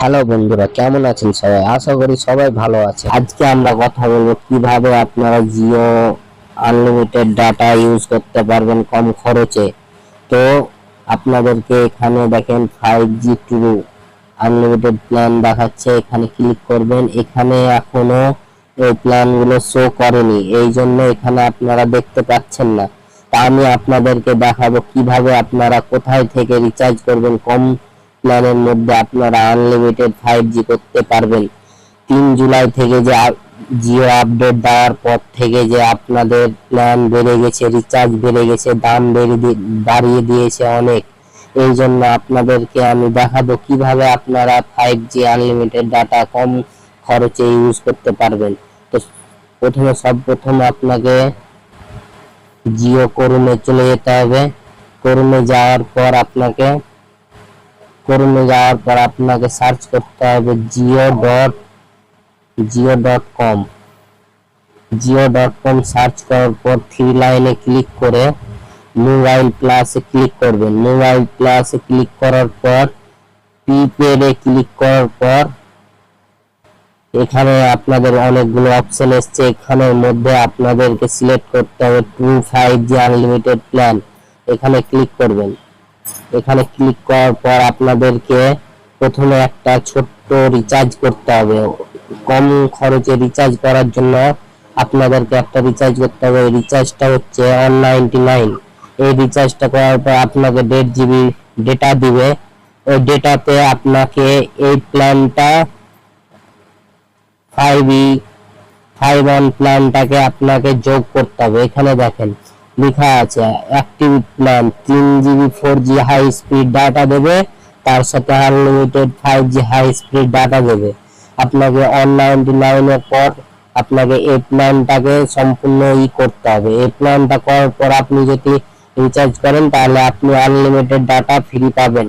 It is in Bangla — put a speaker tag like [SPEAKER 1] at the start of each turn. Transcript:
[SPEAKER 1] হ্যালো বন্ধুরা, কেমন আছেন সবাই? আশা করি সবাই ভালো আছে। আজকে আমরা কথা বলবো কিভাবে আপনারা জিও আনলিমিটেড ডাটা ইউজ করতে পারবেন কম খরচে। তো আপনাদেরকে এখানে দেখেন 5G ট্রু আনলিমিটেড প্ল্যান দেখাচ্ছে, এখানে ক্লিক করবেন। এখানে এখনো এই প্ল্যানগুলো শো করেনি, এই জন্য এখানে আপনারা দেখতে পাচ্ছেন না। তা আমি আপনাদেরকে দেখাবো কিভাবে আপনারা কোথায় থেকে রিচার্জ করবেন কম প্ল্যানের মধ্যে আপনারা আনলিমিটেড 5G করতে পারবেন। 3 জুলাই থেকে যে জিও আপডেট দেওয়ার পর থেকে যে আপনাদের প্ল্যান বেড়ে গেছে, রিচার্জ বেড়ে গেছে, দাম বাড়িয়ে দিয়েছে অনেক। এই জন্য আপনাদেরকে আমি দেখাবো কিভাবে আপনারা 5G আনলিমিটেড ডাটা কম খরচে ইউজ করতে পারবেন। তো সর্বপ্রথম আপনাকে জিও ক্রোমে চলে যেতে হবে। ক্রোমে যাওয়ার পর আপনাকে সার্চ করতে হবে জিও.কম। সার্চ করার পর 3 লাইনে ক্লিক করে মোবাইল প্লাসে ক্লিক করবেন। মোবাইল প্লাসে ক্লিক করার পর প্রিপেডে ক্লিক করার পর এখানে আপনাদের অনেকগুলো অপশন এসছে। এখানের মধ্যে আপনাদেরকে সিলেক্ট করতে হবে ট্রু 5G আনলিমিটেড প্ল্যান। এখানে ক্লিক করবেন। এখানে ক্লিক করার পর আপনাদেরকে প্রথমে একটা ছোট্ট রিচার্জ করতে হবে। কম খরচে রিচার্জ করার জন্য আপনাদেরকে একটা রিচার্জ করতে হবে। রিচার্জটা হচ্ছে 199। এই রিচার্জটা করার পর আপনাকে 1.5 GB ডেটা দিবে। ওই ডেটাতে আপনাকে এই প্ল্যানটা 5 প্ল্যানটাকে আপনাকে যোগ করতে হবে। এখানে দেখেন লেখা আছে active plan 3 GB 4G high speed data দেবে, তার সাথে unlimited 5G high speed data দেবে। আপনাকে 199 এর পর আপনাকে এই প্ল্যানটাকে সম্পূর্ণ করতে হবে। এই প্ল্যানটা করার পর আপনি যদি রিচার্জ করেন তাহলে আপনি আনলিমিটেড ডাটা ফ্রি পাবেন।